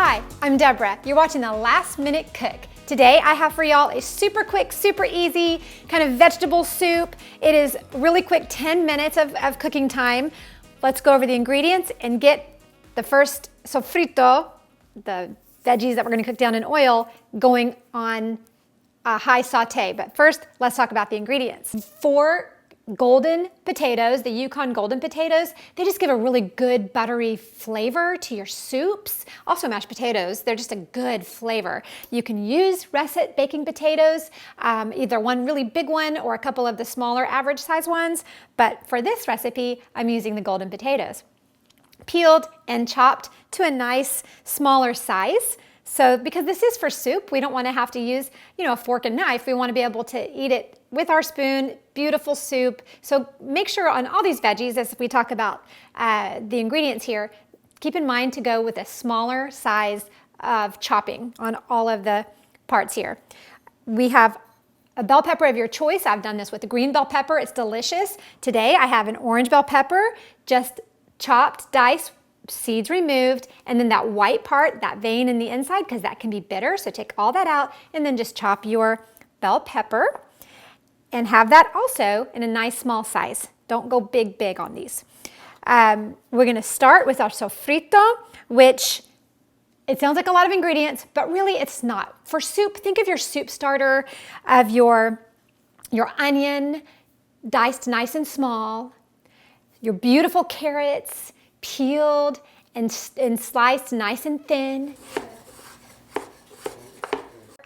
Hi, I'm Deborah. You're watching the Last Minute Cook. Today I have for y'all a super quick, super easy kind of vegetable soup. It is really quick, 10 minutes of cooking time. Let's go over the ingredients and get the first sofrito, the veggies that we're gonna cook down in oil, going on a high saute. But first, let's talk about the ingredients. 4 golden potatoes, the Yukon golden potatoes, they just give a really good buttery flavor to your soups. Also mashed potatoes, they're just a good flavor. You can use russet baking potatoes, either one really big one or a couple of the smaller average size ones, but for this recipe, I'm using the golden potatoes. Peeled and chopped to a nice smaller size. So because this is for soup, we don't want to have to use, a fork and knife. We want to be able to eat it with our spoon, beautiful soup. So make sure on all these veggies, as we talk about the ingredients here, keep in mind to go with a smaller size of chopping on all of the parts here. We have a bell pepper of your choice. I've done this with the green bell pepper. It's delicious. Today I have an orange bell pepper, just chopped, diced, seeds removed, and then that white part, that vein in the inside, because that can be bitter, so take all that out and then just chop your bell pepper and have that also in a nice small size. Don't go big on these. We're gonna start with our sofrito, which it sounds like a lot of ingredients, but really it's not. For soup, think of your soup starter of your onion diced nice and small, your beautiful carrots, peeled and sliced nice and thin.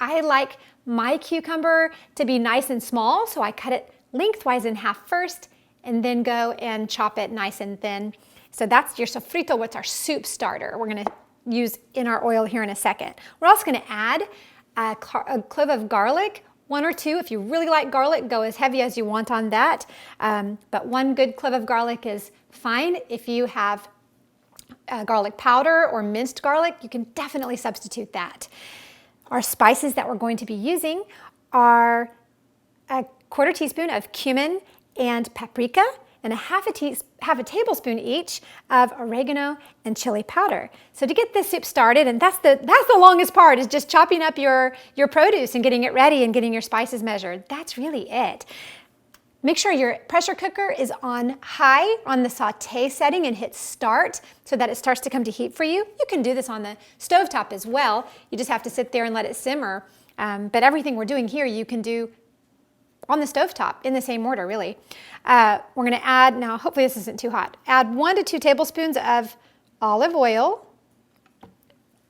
I like my cucumber to be nice and small, so I cut it lengthwise in half first and then go and chop it nice and thin. So that's your sofrito, what's our soup starter. We're gonna use in our oil here in a second. We're also gonna add a clove of garlic, 1 or 2. If you really like garlic, go as heavy as you want on that. But 1 good clove of garlic is fine. If you have garlic powder or minced garlic, you can definitely substitute that. Our spices that we're going to be using are a 1/4 teaspoon of cumin and paprika and a half a tablespoon each of oregano and chili powder. So to get this soup started, and that's the longest part, is just chopping up your produce and getting it ready and getting your spices measured. That's really it. Make sure your pressure cooker is on high on the saute setting and hit start so that it starts to come to heat for you. You can do this on the stovetop as well. You just have to sit there and let it simmer. But everything we're doing here, you can do on the stovetop in the same order, really. We're gonna add, now hopefully this isn't too hot, add 1 to 2 tablespoons of olive oil.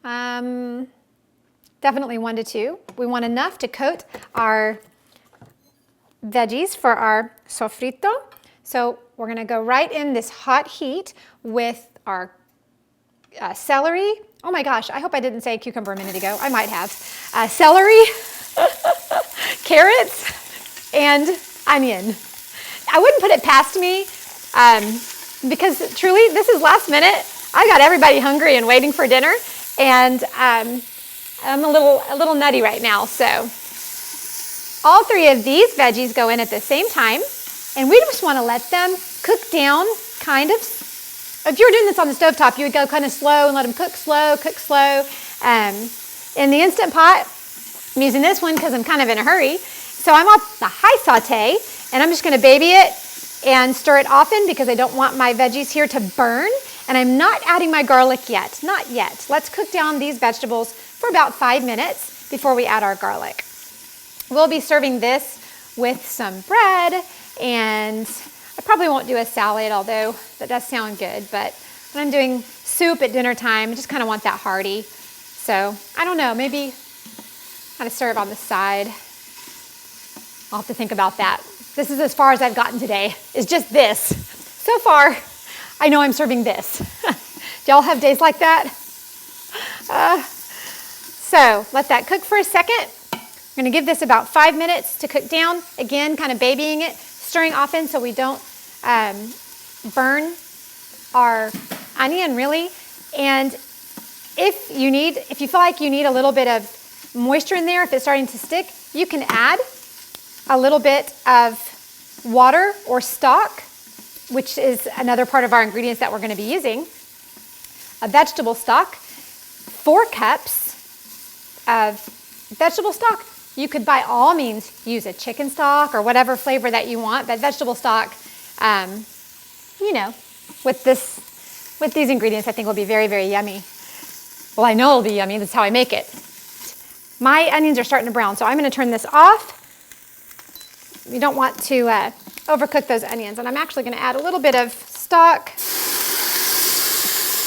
Definitely 1 to 2. We want enough to coat our veggies for our sofrito. So we're gonna go right in this hot heat with our celery. Oh my gosh, I hope I didn't say cucumber a minute ago. I might have. Celery, carrots, and onion. I wouldn't put it past me because truly this is last minute. I got everybody hungry and waiting for dinner, and I'm a little nutty right now, so. All 3 of these veggies go in at the same time, and we just want to let them cook down kind of. If you were doing this on the stovetop, you would go kind of slow and let them cook slow. In the Instant Pot, I'm using this one because I'm kind of in a hurry. So I'm on the high saute, and I'm just going to baby it and stir it often because I don't want my veggies here to burn. And I'm not adding my garlic yet, not yet. Let's cook down these vegetables for about 5 minutes before we add our garlic. We'll be serving this with some bread, and I probably won't do a salad, although that does sound good, but when I'm doing soup at dinner time, I just kind of want that hearty. So I don't know, maybe kind of serve on the side. I'll have to think about that. This is as far as I've gotten today, is just this. So far, I know I'm serving this. Do y'all have days like that? So let that cook for a second. We're gonna give this about 5 minutes to cook down. Again, kind of babying it, stirring often so we don't burn our onion really. And if you feel like you need a little bit of moisture in there, if it's starting to stick, you can add a little bit of water or stock, which is another part of our ingredients that we're gonna be using. A vegetable stock. 4 cups of vegetable stock. You could by all means use a chicken stock or whatever flavor that you want, but vegetable stock, you know, with these ingredients, I think will be very, very yummy. Well, I know it'll be yummy. That's how I make it. My onions are starting to brown, so I'm going to turn this off. You don't want to overcook those onions. And I'm actually going to add a little bit of stock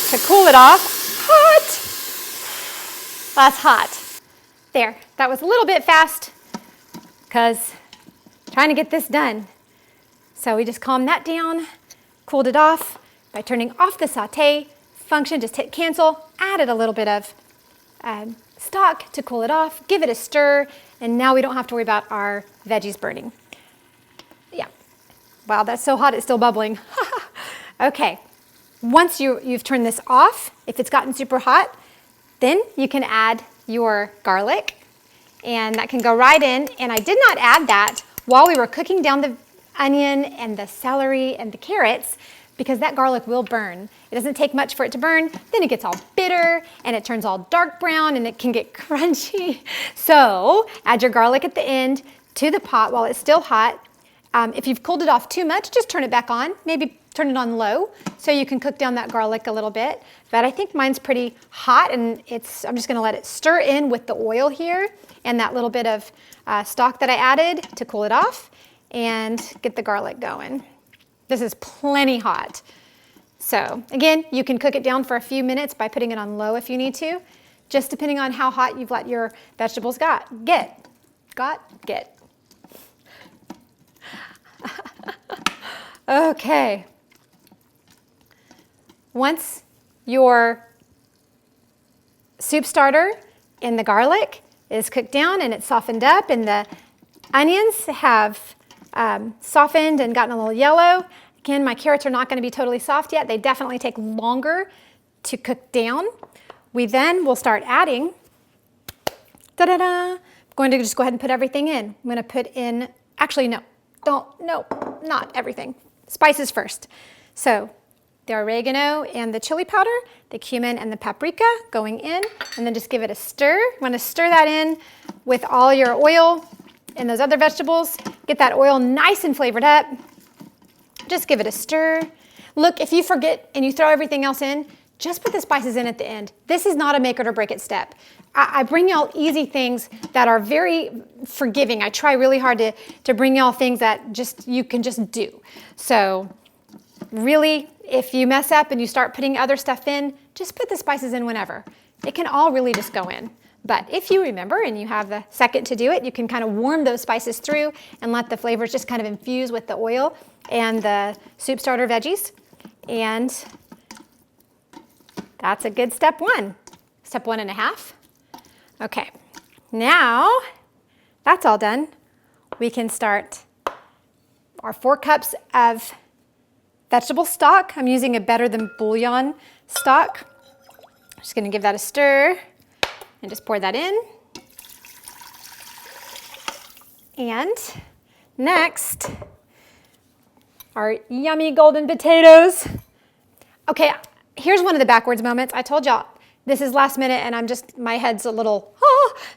to cool it off. Hot! That's hot. There, that was a little bit fast because trying to get this done. So we just calmed that down, cooled it off by turning off the saute function, just hit cancel, added a little bit of stock to cool it off, give it a stir, and now we don't have to worry about our veggies burning. Yeah, wow, that's so hot, it's still bubbling. Okay, once you've turned this off, if it's gotten super hot, then you can add your garlic, and that can go right in. And I did not add that while we were cooking down the onion and the celery and the carrots, because that garlic will burn. It doesn't take much for it to burn, then it gets all bitter and it turns all dark brown and it can get crunchy. So add your garlic at the end to the pot while it's still hot. If you've cooled it off too much, just turn it back on. Maybe turn it on low so you can cook down that garlic a little bit. But I think mine's pretty hot, and I'm just gonna let it stir in with the oil here and that little bit of stock that I added to cool it off and get the garlic going. This is plenty hot. So again, you can cook it down for a few minutes by putting it on low if you need to, just depending on how hot you've let your vegetables get. Okay. Once your soup starter and the garlic is cooked down and it's softened up and the onions have softened and gotten a little yellow. Again, my carrots are not going to be totally soft yet. They definitely take longer to cook down. We then will start adding, I'm going to just go ahead and put everything in. I'm going to put in, actually no, not everything. Spices first. So the oregano and the chili powder, the cumin and the paprika going in, and then just give it a stir. You want to stir that in with all your oil and those other vegetables. Get that oil nice and flavored up. Just give it a stir. Look, if you forget and you throw everything else in, just put the spices in at the end. This is not a make it or break it step. I bring y'all easy things that are very forgiving. I try really hard to bring y'all things that you can just do. So really, if you mess up and you start putting other stuff in, just put the spices in whenever. It can all really just go in. But if you remember and you have the second to do it, you can kind of warm those spices through and let the flavors just kind of infuse with the oil and the soup starter veggies. And that's a good step one. Step 1.5. Okay, now that's all done. We can start our 4 cups of vegetable stock. I'm using a better than bouillon stock. I'm just gonna give that a stir and just pour that in. And next, our yummy golden potatoes. Okay, here's one of the backwards moments. I told y'all this is last minute and my head's a little,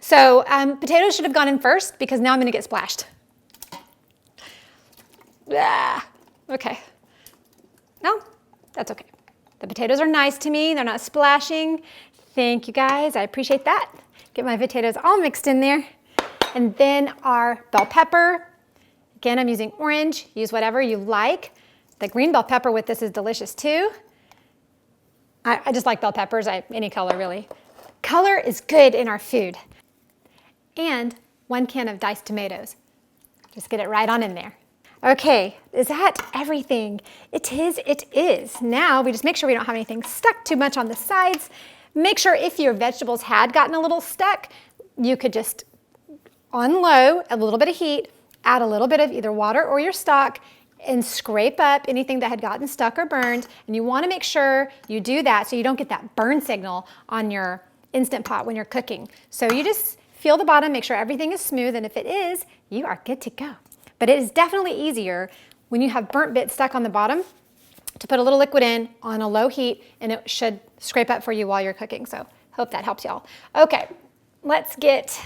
So potatoes should have gone in first because now I'm gonna get splashed. Okay. No, that's okay. The potatoes are nice to me. They're not splashing. Thank you guys, I appreciate that. Get my potatoes all mixed in there. And then our bell pepper. Again, I'm using orange. Use whatever you like. The green bell pepper with this is delicious too. I just like bell peppers, any color really. Color is good in our food. And 1 can of diced tomatoes. Just get it right on in there. Okay, is that everything? It is. Now we just make sure we don't have anything stuck too much on the sides. Make sure if your vegetables had gotten a little stuck, you could just on low, a little bit of heat, add a little bit of either water or your stock, and scrape up anything that had gotten stuck or burned. And you want to make sure you do that so you don't get that burn signal on your Instant Pot when you're cooking. So you just feel the bottom, make sure everything is smooth, and if it is, you are good to go. But it is definitely easier when you have burnt bits stuck on the bottom to put a little liquid in on a low heat, and it should scrape up for you while you're cooking. So Hope that helps y'all. Okay, let's get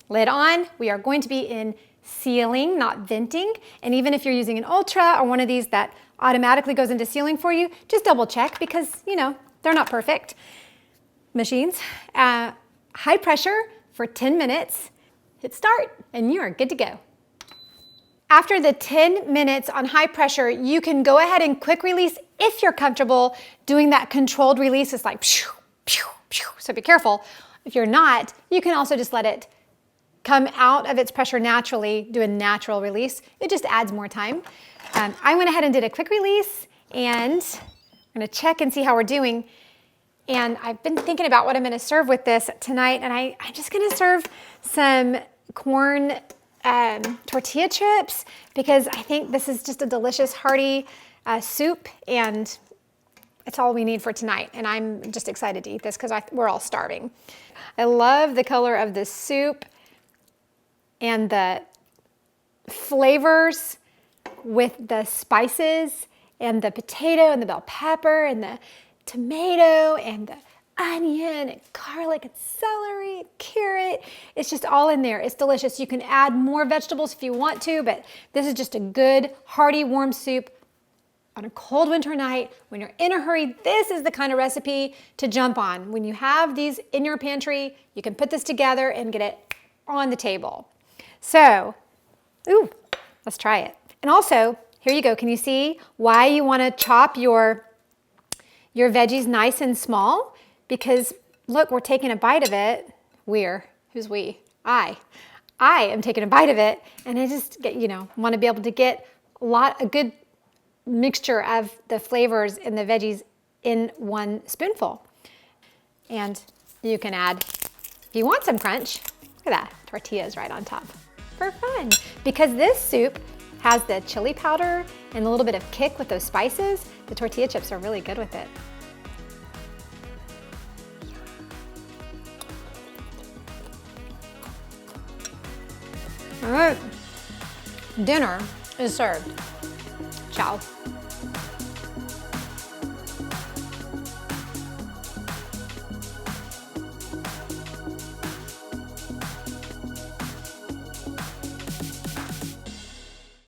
lid on. We are going to be in sealing, not venting. And even if you're using an Ultra or one of these that automatically goes into sealing for you, just double check because, you know, they're not perfect machines. High pressure for 10 minutes. Hit start and you're good to go. After the 10 minutes on high pressure, you can go ahead and quick release if you're comfortable doing that controlled release. It's like, pew, pew, pew. So be careful. If you're not, you can also just let it come out of its pressure naturally, do a natural release. It just adds more time. I went ahead and did a quick release and I'm gonna check and see how we're doing. And I've been thinking about what I'm gonna serve with this tonight, and I'm just gonna serve some corn tortilla chips because I think this is just a delicious, hearty soup, and it's all we need for tonight. And I'm just excited to eat this because we're all starving. I love the color of the soup and the flavors with the spices and the potato and the bell pepper and the tomato and the onion and garlic and celery and carrot. It's just all in there. It's delicious. You can add more vegetables if you want to, but this is just a good, hearty, warm soup on a cold winter night. When you're in a hurry, this is the kind of recipe to jump on. When you have these in your pantry, you can put this together and get it on the table. So, ooh, let's try it. And also, here you go. Can you see why you want to chop your veggies nice and small? Because look, we're taking a bite of it. Who's we? I am taking a bite of it, and I just get, want to be able to get a good mixture of the flavors in the veggies in one spoonful. And you can add, if you want some crunch, look at that, tortillas right on top for fun. Because this soup has the chili powder and a little bit of kick with those spices, the tortilla chips are really good with it. All right, dinner is served. Ciao.